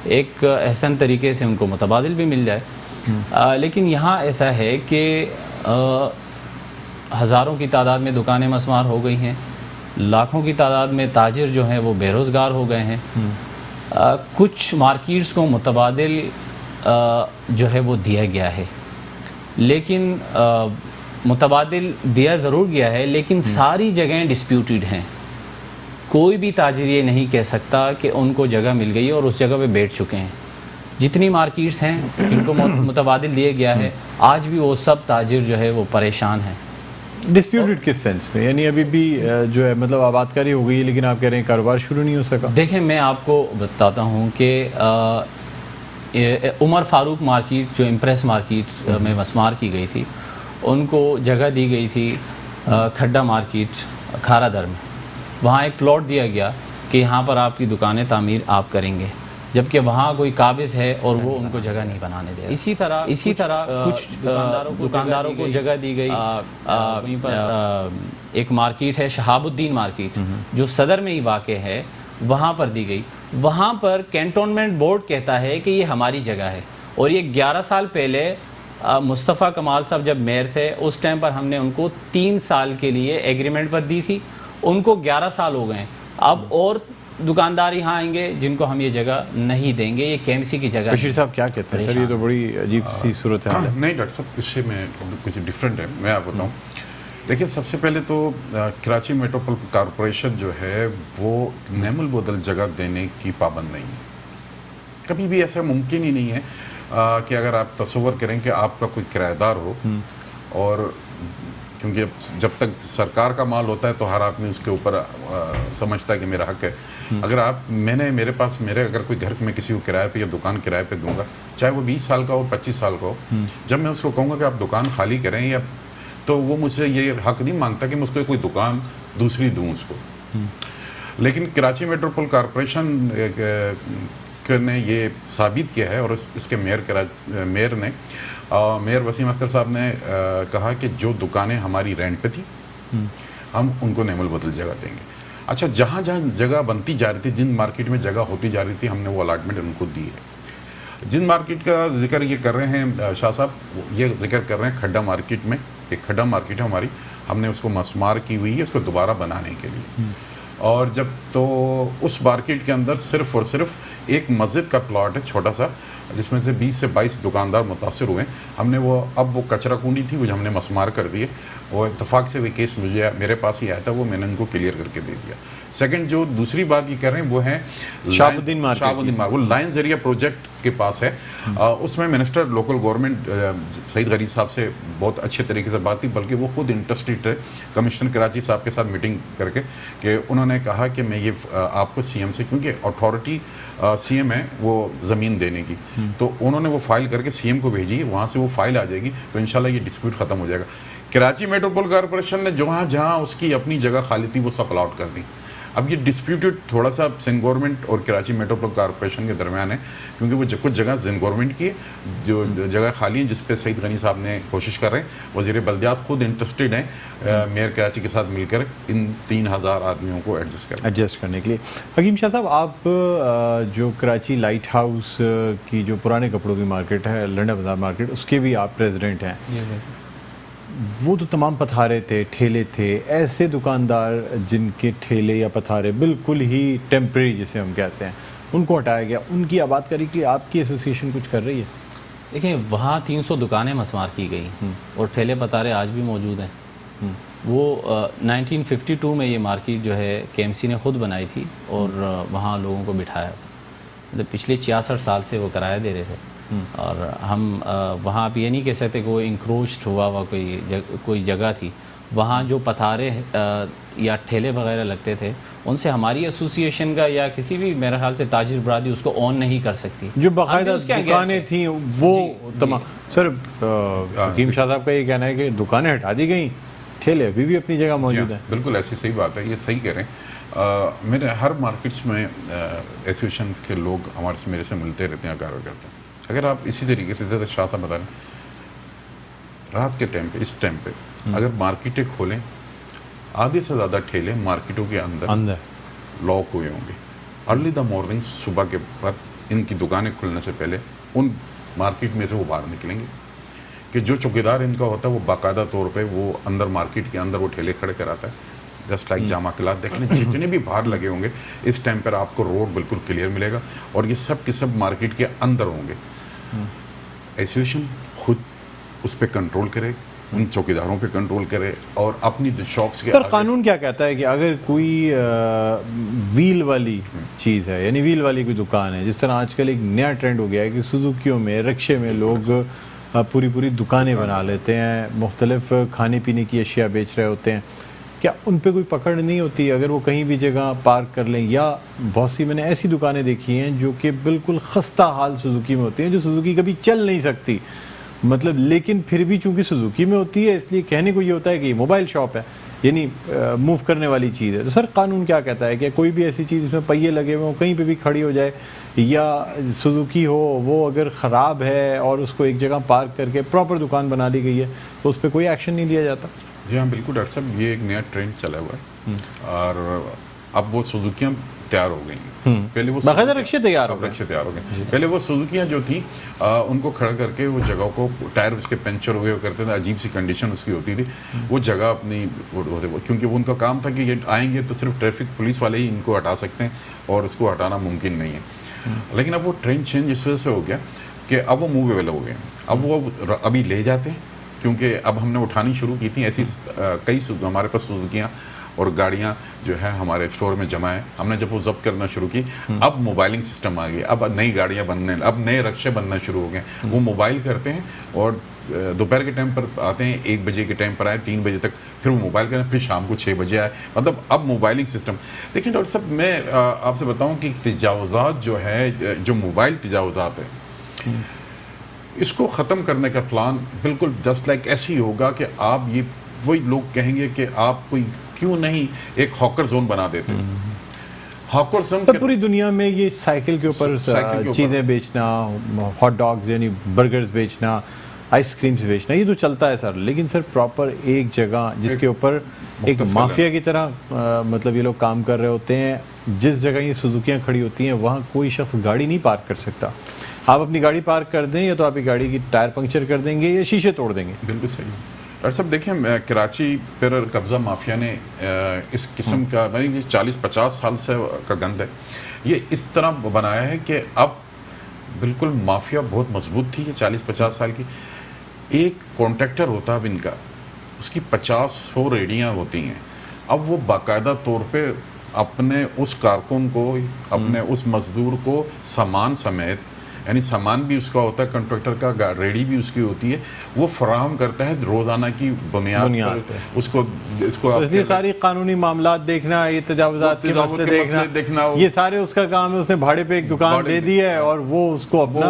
एक एहसन तरीके से उनको मुतबादिल भी मिल जाए। लेकिन यहाँ ऐसा है कि हज़ारों की तादाद में दुकानें मस्मार हो गई हैं, लाखों की तादाद में ताजिर जो हैं वो बेरोज़गार हो गए हैं। कुछ मार्केट्स को मुतबादिल जो है वो दिया गया है, लेकिन मुतबादिल दिया ज़रूर गया है, लेकिन सारी जगहें डिस्प्यूटेड हैं। कोई भी ताजिर ये नहीं कह सकता कि उनको जगह मिल गई और उस जगह पे बैठ चुके हैं। जितनी मार्केट्स हैं जिनको मुतबादिल दिया गया है, आज भी वो सब ताजिर जो है वो परेशान हैं। डिस्प्यूटेड किस सेंस में? यानी अभी भी जो है मतलब आबादकारी हो गई है लेकिन आप कह रहे हैं कारोबार शुरू नहीं हो सका। देखें, मैं आपको बताता हूँ कि उमर फारूक मार्केट जो इम्प्रेस मार्केट में मस्मार की गई थी, उनको जगह दी गई थी खड्डा मार्केट खारा दर में। वहाँ एक प्लॉट दिया गया कि यहाँ पर आपकी दुकानें तामीर आप करेंगे, जबकि वहाँ कोई काबिज़ है और वो उनको जगह नहीं बनाने दे। इसी तरह कुछ दुकानदारों को जगह दी गई। वहीं पर एक मार्केट है शहाबुद्दीन मार्केट जो सदर में ही वाक़ है, वहाँ पर दी गई। वहाँ पर कैंटोनमेंट बोर्ड कहता है कि ये हमारी जगह है, और ये 11 साल पहले मुस्तफ़ा कमाल साहब जब मेयर थे उस टाइम पर हमने उनको 3 साल के लिए एग्रीमेंट पर दी थी, उनको 11 साल हो गए। अब और दुकानदार यहाँ आएंगे जिनको हम ये जगह नहीं देंगे, ये केएमसी की जगह। बशीर साहब क्या कहते हैं सर, ये तो बड़ी अजीब सी सूरत है। नहीं डॉक्टर साहब, इससे मैं कुछ डिफरेंट है, मैं आपको बताऊँ। देखिए, सबसे पहले तो कराची मेट्रोपॉलिटन कॉरपोरेशन जो है वो नेमुल बदल जगह देने की पाबंद नहीं है। कभी भी ऐसा मुमकिन ही नहीं है कि अगर आप तस्वर करें कि आपका कोई किराएदार हो, और क्योंकि जब तक सरकार का माल होता है तो हर आदमी उसके ऊपर समझता है कि मेरा हक है। अगर मेरे पास अगर कोई घर में किसी को किराए पे या दुकान किराए पे दूंगा, चाहे वो 20 साल का हो 25 साल का हो, जब मैं उसको कहूँगा कि आप दुकान खाली करें, या तो वो मुझसे ये हक नहीं मांगता कि मैं उसको कोई दुकान दूसरी दूँ उसको। लेकिन कराची मेट्रोपॉलिटन कॉरपोरेशन ने ये साबित किया है, और इसके मेयर वसीम अख्तर साहब ने कहा कि जो दुकानें हमारी रेंट पे थी हम उनको नेमुल बदल जगह देंगे। अच्छा, जहाँ जहाँ जगह बनती जा रही थी, जिन मार्केट में जगह होती जा रही थी, हमने वो अलाटमेंट उनको दी है। जिन मार्केट का जिक्र ये कर रहे हैं शाह साहब, ये जिक्र कर रहे हैं खड्डा मार्केट में। एक खड्डा मार्केट है हमारी, हमने उसको मसमार की हुई है उसको दोबारा बनाने के लिए। और जब तो उस मार्केट के अंदर सिर्फ और सिर्फ एक मस्जिद का प्लॉट है छोटा सा, जिसमें से 20 से 22 दुकानदार मुतासर हुए। हमने वो कचरा कुंडी थी, वो हमने मसमार कर दिए। वो इत्तेफाक से वो केस मेरे पास ही आया था, वो मैंने उनको क्लियर करके दे दिया। सेकंड, जो दूसरी बात ये कर रहे हैं वो है शाहबुद्दीन मार्केट, वो लायंस एरिया प्रोजेक्ट के पास है। उसमें मिनिस्टर लोकल गवर्नमेंट सईद गरीब साहब से बहुत अच्छे तरीके से बात थी, बल्कि वो खुद इंटरेस्टेड थे कमिश्नर कराची साहब के साथ मीटिंग करके, कि उन्होंने कहा कि मैं ये आपको सीएम से, क्योंकि अथॉरिटी सीएम है वो ज़मीन देने की, तो उन्होंने वो फाइल करके सीएम को भेजी, वहाँ से वो फाइल आ जाएगी, तो इंशाल्लाह ये डिस्प्यूट ख़त्म हो जाएगा। कराची मेट्रोपॉलिटन कॉरपोरेशन ने जहाँ जहाँ उसकी अपनी जगह खाली थी वो सब अलॉट कर दी। अब ये डिस्प्यूटेड थोड़ा सा सिंध गवर्नमेंट और कराची मेट्रोपॉलिटन कॉरपोरेशन के दरमियान है, क्योंकि वो कुछ जगह सिंध गवर्नमेंट की है, जो जगह खाली है, जिस पे सईद गनी साहब ने कोशिश कर रहे हैं। वज़ीर बल्दियात खुद इंटरेस्टेड हैं मेयर कराची के साथ मिलकर इन 3000 आदमियों को एडजस्ट करने के लिए। हकीम शाह साहब, आप जो कराची लाइट हाउस की जो पुराने कपड़ों की मार्केट है, लंडा बाज़ार मार्केट, उसके भी आप प्रेसिडेंट हैं। वो तो तमाम पथारे थे, ठेले थे, ऐसे दुकानदार जिनके ठेले या पथारे बिल्कुल ही टेम्परेरी जिसे हम कहते हैं, उनको हटाया गया। उनकी आबादकारी के लिए आपकी एसोसिएशन कुछ कर रही है? देखिए, वहाँ 300 दुकानें मसमार की गई और ठेले पतारे आज भी मौजूद हैं। वो 1952 में ये मार्केट जो है केएमसी ने खुद बनाई थी और वहाँ लोगों को बिठाया था। मतलब पिछले 66 साल से वो किराया दे रहे थे, और हम वहाँ आप ये नहीं कह सकते कि वो इंक्रोच्ड हुआ कोई जगह थी। वहाँ जो पथारे या ठेले वगैरह लगते थे, उनसे हमारी एसोसिएशन का या किसी भी मेरे ख्याल से ताजिर बरादरी उसको ऑन नहीं कर सकती। जो बाकायदा दुकानें थी वो तमाम। सर, हकीम शाह साहब का ये कहना है कि दुकानें हटा दी गई, ठेले अभी भी अपनी जगह मौजूद हैं। बिल्कुल ऐसी सही बात है, ये सही कह रहे हैं। मेरे हर मार्केट्स में एसोसिएशन के लोग मेरे से मिलते रहते हैं, कार्य करते हैं। अगर आप इसी तरीके से जैसे शाह साहब बता रहे, रात के टाइम पे, इस टाइम पे अगर मार्केटें खोलें, आधे से ज़्यादा ठेले मार्केटों के अंदर लॉक हुए होंगे। अर्ली द मॉर्निंग, सुबह के बाद इनकी दुकानें खुलने से पहले उन मार्केट में से वो बाहर निकलेंगे, कि जो चौकीदार इनका होता है वो बाकायदा तौर पे वो अंदर मार्केट के अंदर वो ठेले खड़े कराता है, जस्ट लाइक जामा किला। देख लें, जितने भी बाहर लगे होंगे, इस टाइम पर आपको रोड बिल्कुल क्लियर मिलेगा, और ये सब के सब मार्केट के अंदर होंगे। एसोसिएशन खुद उस पर कंट्रोल करे, उन चौकीदारों पे कंट्रोल करे, और अपनी जो शॉप्स के। सर, कानून क्या कहता है कि अगर कोई व्हील वाली चीज़ है, यानी व्हील वाली कोई दुकान है, जिस तरह आजकल एक नया ट्रेंड हो गया है कि सुजुकियों में, रिक्शे में लोग पूरी दुकानें बना लेते हैं, मुख्तलिफ खाने पीने की अशिया बेच रहे होते हैं, क्या उन पे कोई पकड़ नहीं होती अगर वो कहीं भी जगह पार्क कर लें? या बहुत सी मैंने ऐसी दुकानें देखी हैं जो कि बिल्कुल खस्ता हाल सुजुकी में होती हैं, जो सुजुकी कभी चल नहीं सकती, मतलब, लेकिन फिर भी चूंकि सुजुकी में होती है इसलिए कहने को ये होता है कि मोबाइल शॉप है, यानी मूव करने वाली चीज़ है। तो सर, कानून क्या कहता है कि कोई भी ऐसी चीज़ इसमें पहिए लगे हुए हो, कहीं पे भी खड़ी हो जाए, या सुजुकी हो, वो अगर ख़राब है और उसको एक जगह पार्क करके प्रॉपर दुकान बना ली गई है, तो उस पर कोई एक्शन नहीं लिया जाता? जी हाँ, बिल्कुल डॉक्टर साहब, ये एक नया ट्रेंड चला हुआ है, और अब वो सुजुकियाँ तैयार हो गई हैं। पहले वो बाकायदा रक्षे तैयार हो गए। रक्षे तैयार हो गए। पहले वो सुजुकियाँ जो थी उनको खड़ा करके वो जगह को, टायर उसके पंचर हुए करते थे, अजीब सी कंडीशन उसकी होती थी, वो जगह अपनी क्योंकि वो उनका काम था कि ये आएंगे तो सिर्फ ट्रैफिक पुलिस वाले ही इनको हटा सकते हैं और उसको हटाना मुमकिन नहीं है। लेकिन अब वो ट्रेंड चेंज इस वजह से हो गया कि अब वो मूवेबल हो गए, अब वो अभी ले जाते हैं, क्योंकि अब हमने उठानी शुरू की थी ऐसी कई हमारे पास सुजुकियाँ और गाड़ियाँ जो है हमारे स्टोर में जमा है। हमने जब वो जब्त करना शुरू की, अब मोबाइलिंग सिस्टम आ गई, अब नई गाड़ियाँ बनने, अब नए रक्शे बनना शुरू हो गए। वो मोबाइल करते हैं और दोपहर के टाइम पर आते हैं, 1 बजे के टाइम पर आए, 3 बजे तक, फिर वो मोबाइल करें, फिर शाम को 6 बजे आए। मतलब अब मोबाइलिंग सिस्टम। लेकिन डॉक्टर साहब मैं आपसे बताऊं कि तजावुज़ात जो है, जो मोबाइल तजावुज़ात है, इसको ख़त्म करने का प्लान बिल्कुल जस्ट लाइक ऐसे ही होगा कि आप ये वही लोग कहेंगे कि आप कोई क्यों नहीं एक हॉकर जोन बना देते। हॉकर जोन तो पूरी दुनिया में ये साइकिल के ऊपर चीज़ें बेचना, हॉट डॉग्स यानी बर्गर्स बेचना, आइसक्रीम्स बेचना, ये तो चलता है सर। लेकिन सर प्रॉपर एक जगह जिसके ऊपर एक माफिया की तरह मतलब ये लोग काम कर रहे होते हैं, जिस जगह ये सुजुकियाँ खड़ी होती हैं वहाँ कोई शख्स गाड़ी नहीं पार्क कर सकता। आप अपनी गाड़ी पार्क कर दें या तो आपकी गाड़ी की टायर पंक्चर कर देंगे या शीशे तोड़ देंगे। बिल्कुल सही। डॉक्टर साहब देखिए, कराची पर कब्ज़ा माफिया ने इस किस्म का, यानी 40-50 साल से का गंद है, ये इस तरह बनाया है कि अब बिल्कुल माफिया बहुत मजबूत थी ये 40-50 साल की। एक कॉन्ट्रैक्टर होता है अब इनका, उसकी 50-100 रेडियाँ होती हैं। अब वो बाकायदा तौर पे अपने उस कारकुन को, अपने उस मजदूर को सामान समेत, यानी सामान भी उसका होता है कॉन्ट्रैक्टर का, रेडी भी उसकी होती है, वो फराहम करता है रोज़ाना की बुनियाद पर उसको। तो इसलिए सारी कानूनी मामलात देखना, ये तजावुज़ात के मसले देखना, ये सारे उसका काम है। उसने भाड़े पे एक दुकान दे दी है और वो उसको अपना,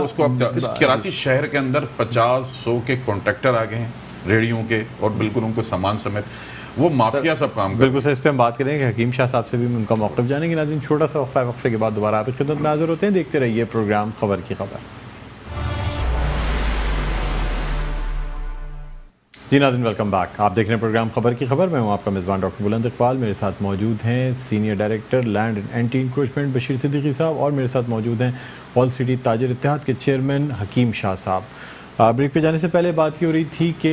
इस कराची शहर के अंदर 50-100 के कॉन्ट्रैक्टर आ गए हैं रेडियों के, और बिल्कुल उनको सामान समेत वो माफिया सब काम कर। बिल्कुल सर, इस पर हम बात करेंगे। हकीम शाह साहब से भी उनका मौक़िफ़ जानेंगे। नाज़रीन, छोटा सा वक्फे के बाद दोबारा आपकी खिदमत में हाज़िर होते हैं। देखते रहिए प्रोग्राम खबर की खबर। जी नाज़रीन, वेलकम बैक। आप देख रहे हैं प्रोग्राम खबर की खबर। मैं हूँ आपका मेज़बान डॉक्टर बुलंद इकबाल। मेरे साथ मौजूद हैं senior director land and anti encroachment Bashir Siddiqui साहब, और मेरे साथ मौजूद हैं ऑल सिटी ताजिर इत्तेहाद के चेयरमैन हकीम शाह साहब। ब्रेक पे जाने से पहले बात हो रही थी कि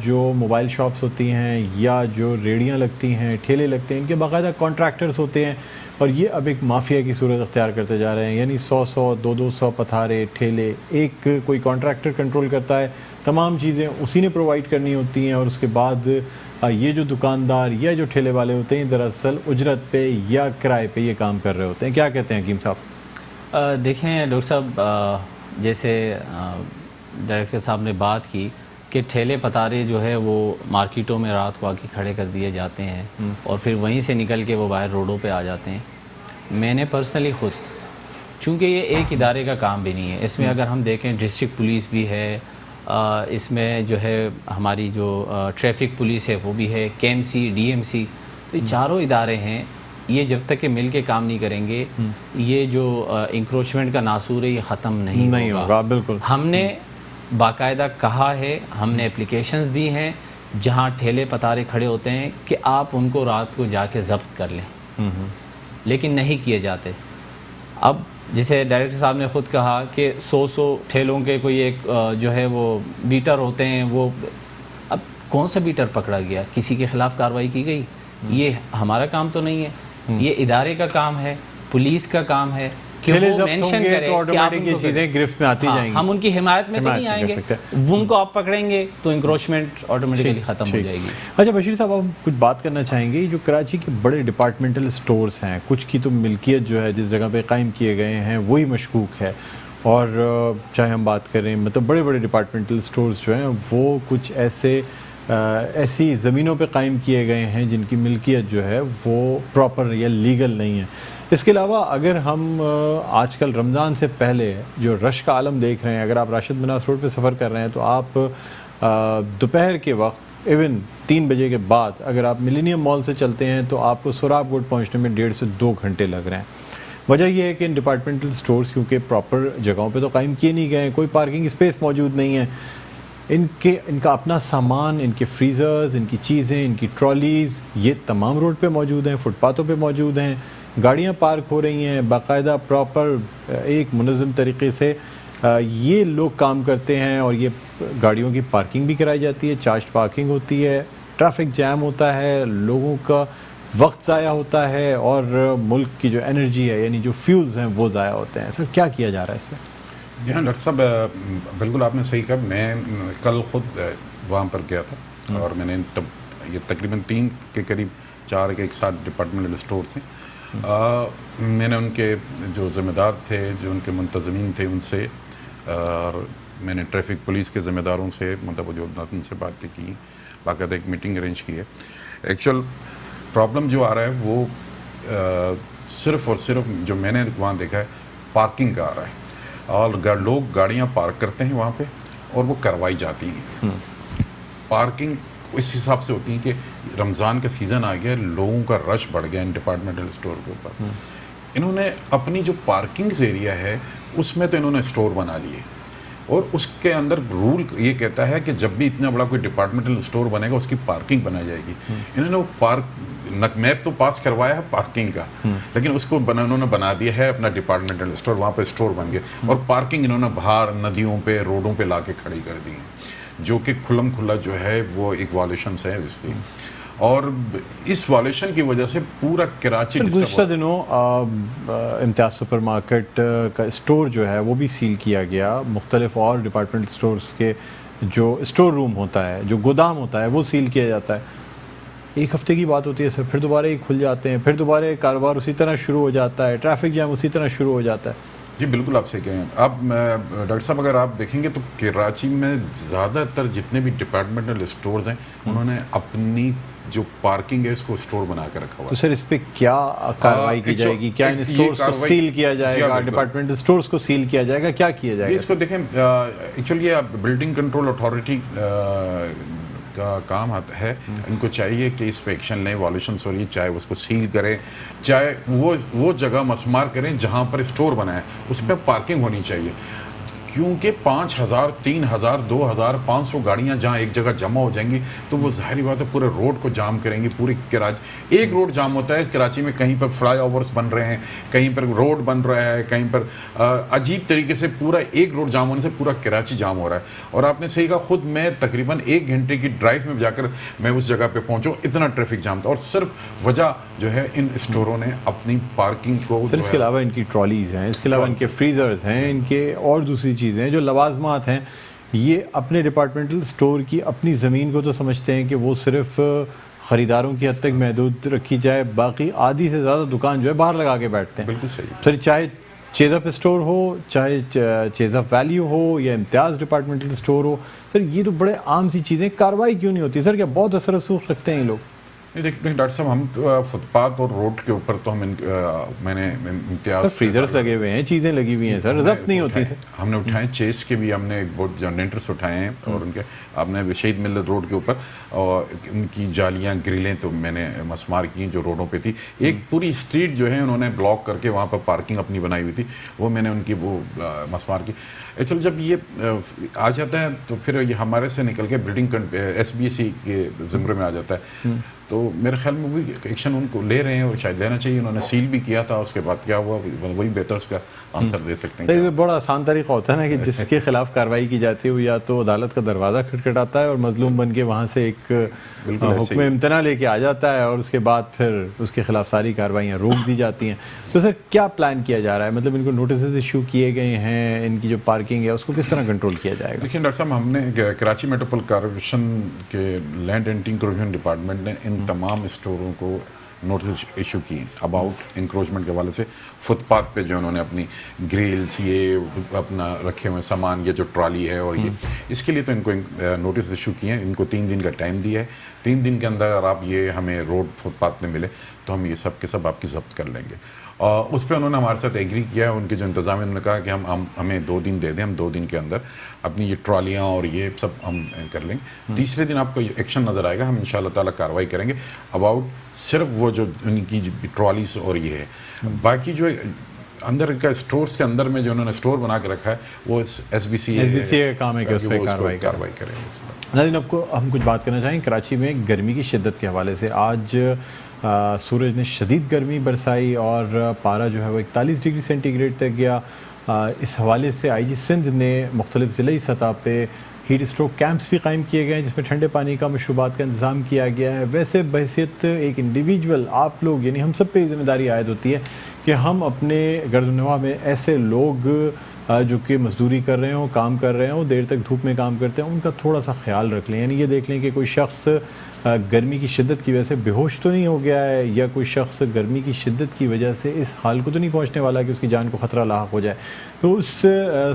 जो मोबाइल शॉप्स होती हैं या जो रेडियाँ लगती हैं, ठेले लगते हैं, इनके बाकायदा कॉन्ट्रैक्टर्स होते हैं और ये अब एक माफिया की सूरत अख्तियार करते जा रहे हैं। यानी 100-100, 200-200 पथारे, ठेले, एक कोई कॉन्ट्रैक्टर कंट्रोल करता है, तमाम चीज़ें उसी ने प्रोवाइड करनी होती हैं, और उसके बाद ये जो दुकानदार या जो ठेले वाले होते हैं दरअसल उजरत पे या किराए पे ये काम कर रहे होते हैं। क्या कहते हैं हकीम साहब? देखें डॉक्टर साहब, जैसे डायरेक्टर साहब ने बात की कि ठेले पतारे जो है वो मार्केटों में रात को आके खड़े कर दिए जाते हैं और फिर वहीं से निकल के वो बाहर रोडों पे आ जाते हैं। मैंने पर्सनली ख़ुद, चूँकि ये एक इदारे का काम भी नहीं है, इसमें अगर हम देखें डिस्ट्रिक्ट पुलिस भी है, इसमें जो है हमारी जो ट्रैफिक पुलिस है वो भी है, KMC, DMC, तो ये चारों इदारे हैं। ये जब तक कि मिल के काम नहीं करेंगे, ये जो इंक्रोचमेंट का नासूर है ये ख़त्म नहीं होगा। बिल्कुल हमने बाकायदा कहा है, हमने एप्लीकेशंस दी हैं जहाँ ठेले पतारे खड़े होते हैं कि आप उनको रात को जाके ज़ब्त कर लें, लेकिन नहीं किए जाते। अब जैसे डायरेक्टर साहब ने ख़ुद कहा कि 100 ठेलों के कोई एक जो है वो बीटर होते हैं, वो अब कौन सा बीटर पकड़ा गया, किसी के ख़िलाफ़ कार्रवाई की गई? ये हमारा काम तो नहीं है, ये इदारे का काम है, पुलिस का काम है कि वो मेंशन करे कि आप ये चीज़ें गिरफ्त में आती जाएंगी। हम उनकी हिमायत में तो नहीं आएंगे, उनको आप पकड़ेंगे तो इंक्रोचमेंट ऑटोमेटिकली ख़त्म हो जाएगी। अच्छा बशीर साहब, आप कुछ बात करना चाहेंगे? जो कराची के बड़े डिपार्टमेंटल स्टोर्स हैं, कुछ की तो मिल्कियत जो है जिस जगह पे कायम किए गए हैं वही मशकूक है, और चाहे हम बात करें मतलब बड़े बड़े डिपार्टमेंटल स्टोर्स जो हैं वो कुछ ऐसी ज़मीनों पे कायम किए गए हैं जिनकी मिल्कियत जो है वो प्रॉपर या लीगल नहीं है। इसके अलावा अगर हम आजकल रमज़ान से पहले जो रश का आलम देख रहे हैं, अगर आप राशिद मनास रोड पे सफ़र कर रहे हैं तो आप दोपहर के वक्त इवन 3 बजे के बाद अगर आप मिलेनियम मॉल से चलते हैं तो आपको सोराबकोट पहुंचने में 1.5 से 2 घंटे लग रहे हैं। वजह यह है कि इन डिपार्टमेंटल स्टोर्स क्योंकि प्रॉपर जगहों पे तो कायम किए नहीं गए, कोई पार्किंग स्पेस मौजूद नहीं है, इनका अपना सामान, इनके फ्रीज़र्स, इनकी चीज़ें, इनकी ट्रॉलीज़ ये तमाम रोड पे मौजूद हैं, फुटपाथों पे मौजूद हैं, गाड़ियाँ पार्क हो रही हैं बाकायदा प्रॉपर एक मुनज़्ज़म तरीके से ये लोग काम करते हैं और ये गाड़ियों की पार्किंग भी कराई जाती है, चार्ज पार्किंग होती है, ट्रैफिक जैम होता है, लोगों का वक्त ज़ाया होता है और मुल्क की जो एनर्जी है यानी जो फ्यूल्स हैं वो ज़ाया होते हैं। सर क्या किया जा रहा है इसमें? जी हाँ डॉक्टर साहब, बिल्कुल आपने सही कहा। मैं कल ख़ुद वहाँ पर गया था और मैंने तब ये तकरीबन 3 के करीब 4 के एक साथ डिपार्टमेंटल स्टोर थे। मैंने उनके जो ज़िम्मेदार थे, जो उनके मुंतज़मीन थे, उनसे और मैंने ट्रैफिक पुलिस के ज़िम्मेदारों से मतलब जो उनसे बातें की, बाकायदा एक मीटिंग अरेंज की है। एक्चुअल प्रॉब्लम जो आ रहा है वो सिर्फ़ और सिर्फ जो मैंने वहाँ देखा है पार्किंग का आ रहा है और लोग गाड़ियाँ पार्क करते हैं वहाँ पे और वो करवाई जाती हैं। पार्किंग इस हिसाब से होती है कि रमज़ान का सीज़न आ गया, लोगों का रश बढ़ गया इन डिपार्टमेंटल स्टोर के ऊपर। इन्होंने अपनी जो पार्किंग एरिया है उसमें तो इन्होंने स्टोर बना लिए और उसके अंदर रूल ये कहता है कि जब भी इतना बड़ा कोई डिपार्टमेंटल स्टोर बनेगा उसकी पार्किंग बनाई जाएगी। इन्होंने वो मैप तो पास करवाया है पार्किंग का, लेकिन उसको उन्होंने बना दिया है अपना डिपार्टमेंटल स्टोर, वहाँ पे स्टोर बन गया और पार्किंग इन्होंने बाहर नदियों पे रोडों पे ला के खड़ी कर दी है, जो कि खुल्लम खुल्ला जो है वो एक वायलेशंस है इसकी। और इस वायलेशन की वजह से पूरा कराची गुज़श्ता दिनों इम्तियाज़ सुपर मार्केट का स्टोर जो है वो भी सील किया गया, मुख्तलिफ और डिपार्टमेंट स्टोर्स के जो स्टोर रूम होता है, जो गोदाम होता है वो सील किया जाता है। एक हफ्ते की बात होती है सर, फिर दोबारा ये खुल जाते हैं, फिर दोबारा कारोबार उसी तरह शुरू हो जाता है, ट्रैफिक जैम उसी तरह शुरू हो जाता है। जी बिल्कुल आप सही कह रहे हैं। अब डॉक्टर साहब अगर आप देखेंगे तो कराची में ज़्यादातर जितने भी डिपार्टमेंटल स्टोर्स हैं उन्होंने अपनी जो पार्किंग है उसको स्टोर बना कर रखा हुआ है। तो सर इस पे क्या कार्रवाई की जाएगी? क्या इन स्टोर्स को सील किया जाएगा? डिपार्टमेंटल स्टोर्स को सील किया जाएगा? क्या किया जाएगा? इसको देखें, एक्चुअली ये बिल्डिंग कंट्रोल अथॉरिटी का काम है। इनको चाहिए कि इस पे एक्शन लें, वायलेशंस हो रही है चाहे उसको सील करें, चाहे वो जगह मसमार करें जहां पर स्टोर बना है उस पर पार्किंग होनी चाहिए। क्योंकि 5,000, 3,000, 2,000, 500 गाड़ियां जहां एक जगह जमा हो जाएंगी तो वो ज़ाहिरी बात है पूरे रोड को जाम करेंगी। पूरी कराची एक रोड जाम होता है कराची में, कहीं पर फ्लाईओवर्स बन रहे हैं, कहीं पर रोड बन रहा है, कहीं पर अजीब तरीके से पूरा एक रोड जाम होने से पूरा कराची जाम हो रहा है। और आपने सही कहा, खुद मैं तकरीबन 1 घंटे की ड्राइव में जाकर मैं उस जगह पर पहुँचूँ, इतना ट्रैफिक जाम था और सिर्फ वजह जो है इन स्टोरों ने अपनी पार्किंग को। सर इसके अलावा इनकी ट्रॉलीज़ हैं, इसके अलावा इनके फ्रीज़र्स हैं, इनके और दूसरी चीज़ें जो लवाजमात हैं, ये अपने डिपार्टमेंटल स्टोर की अपनी ज़मीन को तो समझते हैं कि वो सिर्फ ख़रीदारों की हद तक महदूद रखी जाए, बाकी आधी से ज़्यादा दुकान जो है बाहर लगा के बैठते हैं। बिल्कुल सही। सर चाहे चेज़अप स्टोर हो, चाहे चेज़अप वैल्यू हो या इम्तियाज़ डिपार्टमेंटल स्टोर हो, सर ये तो बड़े आम सी चीज़ें, कार्रवाई क्यों नहीं होती? सर क्या बहुत असर रसूख रखते हैं ये लोग? देखिए डॉक्टर साहब, हम तो फुटपाथ और रोड के ऊपर तो हम मैंने इम्तियाज़ फ्रीजर्स लगे हुए हैं, चीज़ें लगी हुई हैं सर, जब्त नहीं होती। हमने उठाए चेस के भी, हमने बहुत जनरेटर्स उठाए हैं और उनके आपने शहीद मिल्लत रोड के ऊपर और उनकी जालियाँ ग्रिलें तो मैंने मसमार की जो रोडों पे थी। एक पूरी स्ट्रीट जो है उन्होंने ब्लॉक करके वहाँ पर पार्किंग अपनी बनाई हुई थी, वो मैंने उनकी वो मसमार की। एक्चुअली जब ये आ जाता है तो फिर ये हमारे से निकल के बिल्डिंग SBC के ज़िम्मे में आ जाता है। तो मेरे ख्याल में भी एक्शन उनको ले रहे हैं और शायद लेना चाहिए। उन्होंने सील भी किया था, उसके बाद क्या हुआ वही बेहतर उसका आंसर दे सकते हैं। ये बड़ा आसान तरीका होता है ना कि जिसके खिलाफ कार्रवाई की जाती है वो या तो अदालत का दरवाज़ा खटखटाता है और मजलूम बन के वहाँ से एक हुक्म इम्तना लेके आ जाता है और उसके बाद फिर उसके खिलाफ सारी कार्रवाइयाँ रोक दी जाती हैं। तो सर क्या प्लान किया जा रहा है? मतलब इनको नोटिस इशू किए गए हैं, इनकी जो पार्किंग है उसको किस तरह कंट्रोल किया जाएगा? देखिए डॉक्टर साहब, हमने कराची मेट्रोपॉलिटन कॉर्पोरेशन के लैंड एंड इंक्रोचमेंट डिपार्टमेंट ने इन तमाम स्टोरों को नोटिस इशू किए अबाउट इंक्रोचमेंट के हवाले से। फुटपाथ पे जो उन्होंने अपनी ग्रिल्स ये अपना रखे हुए सामान, ये जो ट्रॉली है और ये इसके लिए तो इनको नोटिस इशू किए हैं। इनको 3 दिन का टाइम दिया है। 3 दिन के अंदर अगर आप ये हमें रोड फुटपाथ में मिले तो हम ये सब के सब आपकी जब्त कर लेंगे। उस पर उन्होंने हमारे साथ एग्री किया है। उनके जो इंतज़ाम है उन्होंने कहा कि हम हमें 2 दिन दे दें, हम 2 दिन के अंदर अपनी ये ट्रॉलियाँ और ये सब हम कर लेंगे। तीसरे दिन आपको एक्शन नज़र आएगा, हम इंशाल्लाह ताला कार्रवाई करेंगे अबाउट सिर्फ वो जो उनकी ट्रॉलीज और ये है। बाकी जो अंदर का स्टोर्स के अंदर में जो उन्होंने स्टोर बना के रखा है वो SBC का काम है कि उस पर कार्रवाई करेंगे। नाज़रीन, आपको हम कुछ बात करना चाहेंगे कराची में गर्मी की शिद्दत के हवाले से। आज सूरज ने शदीद गर्मी बरसाई और पारा जो है वो 41 डिग्री सेंटीग्रेड तक गया। इस हवाले से IG सिंध ने मुख्तलिफ ज़िली सतह पे हीट स्ट्रोक कैंप्स भी कायम किए गए हैं जिसमें ठंडे पानी का मशरूबात का इंतज़ाम किया गया है। वैसे बहैसियत एक इंडिविजुअल आप लोग यानी हम सब पे जिम्मेदारी आयद होती है कि हम अपने गर्दनवा में ऐसे लोग जो कि मजदूरी कर रहे हों, काम कर रहे हों, देर तक धूप में काम करते हैं, उनका थोड़ा सा ख्याल रख लें। यानी ये देख लें कि कोई शख्स गर्मी की शिद्दत की वजह से बेहोश तो नहीं हो गया है, या कोई शख्स गर्मी की शिद्दत की वजह से इस हाल को तो नहीं पहुंचने वाला कि उसकी जान को ख़तरा लाहक हो जाए। तो उस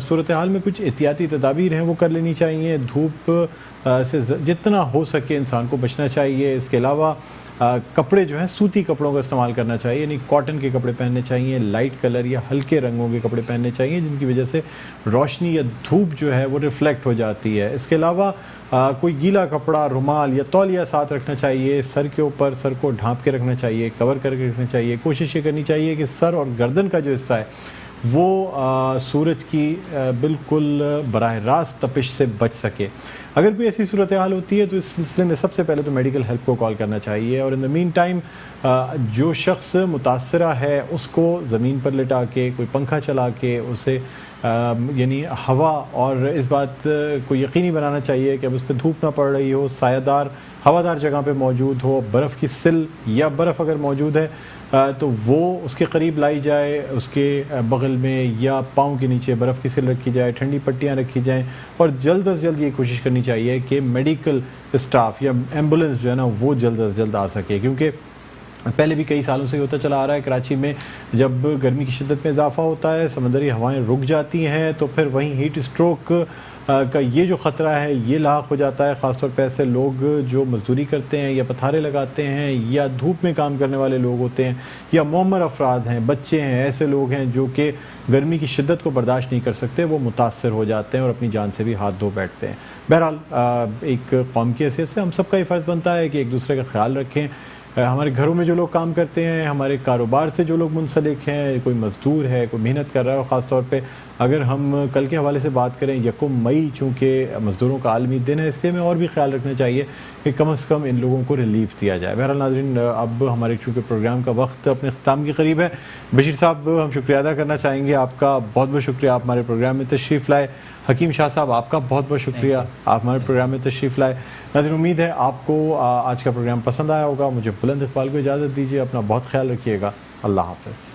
सूरत हाल में कुछ एहतियाती तदाबीर हैं वो कर लेनी चाहिए। धूप से जितना हो सके इंसान को बचना चाहिए। इसके अलावा कपड़े जो हैं सूती कपड़ों का इस्तेमाल करना चाहिए, यानी कॉटन के कपड़े पहनने चाहिए, लाइट कलर या हल्के रंगों के कपड़े पहनने चाहिए जिनकी वजह से रोशनी या धूप जो है वो रिफ्लेक्ट हो जाती है। इसके अलावा कोई गीला कपड़ा, रुमाल या तौलिया साथ रखना चाहिए। सर के ऊपर सर को ढांप के रखना चाहिए, कवर करके रखना चाहिए। कोशिश ये करनी चाहिए कि सर और गर्दन का जो हिस्सा है वो सूरज की बिल्कुल बराह रास्त तपिश से बच सके। अगर कोई ऐसी सूरत हाल होती है तो इस सिलसिले में सबसे पहले तो मेडिकल हेल्प को कॉल करना चाहिए। और इन द मीन टाइम जो शख्स मुतासरा है उसको ज़मीन पर लिटा के, कोई पंखा चला के उसे यानी हवा, और इस बात को यकीनी बनाना चाहिए कि अब उस पर धूप ना पड़ रही हो, सायादार हवादार जगह पे मौजूद हो। बर्फ़ की सिल या बर्फ़ अगर मौजूद है तो वो उसके करीब लाई जाए, उसके बगल में या पाँव के नीचे बर्फ़ की सिल रखी जाए, ठंडी पट्टियाँ रखी जाएँ। और जल्द अज जल्द ये कोशिश करनी चाहिए कि मेडिकल स्टाफ या एम्बुलेंस जो है ना वो जल्द अज जल्द आ सके, क्योंकि पहले भी कई सालों से होता चला आ रहा है। कराची में जब गर्मी की शिद्दत में इजाफा होता है, समंदरी हवाएं रुक जाती हैं, तो फिर वहीं हीट स्ट्रोक का ये जो ख़तरा है ये लाक हो जाता है। ख़ासतौर पर ऐसे लोग जो मजदूरी करते हैं या पथारे लगाते हैं या धूप में काम करने वाले लोग होते हैं, या मुअम्मर अफराद हैं, बच्चे हैं, ऐसे लोग हैं जो कि गर्मी की शिद्दत को बर्दाश्त नहीं कर सकते, वो मुतासर हो जाते हैं और अपनी जान से भी हाथ धो बैठते हैं। बहरहाल एक कौम की हैसियत से हम सबका ही फ़र्ज़ बनता है कि एक दूसरे का ख्याल रखें। हमारे घरों में जो लोग काम करते हैं, हमारे कारोबार से जो लोग मुंसलिक हैं, कोई मज़दूर है, कोई मेहनत कर रहा है, और ख़ास तौर पे अगर हम कल के हवाले से बात करें, 1 मई चूँकि मज़दूरों का आलमी दिन है, इसलिए हमें और भी ख्याल रखना चाहिए कि कम से कम इन लोगों को रिलीफ दिया जाए। बहरहाल नाज़रीन, अब हमारे चूँकि प्रोग्राम का वक्त अपने ख़त्म के करीब है, बशीर साहब हम शुक्रिया अदा करना चाहेंगे आपका, बहुत बहुत शुक्रिया आप हमारे प्रोग्राम में तशरीफ़ लाए। हकीम शाह साहब आपका बहुत बहुत शुक्रिया, आप हमारे प्रोग्राम में तशरीफ़ लाए। नाज़रीन, उम्मीद है आपको आज का प्रोग्राम पसंद आया होगा। मुझे बुलंद इक़बाल को इजाज़त दीजिए, अपना बहुत ख्याल रखिएगा। अल्लाह हाफ़िज़।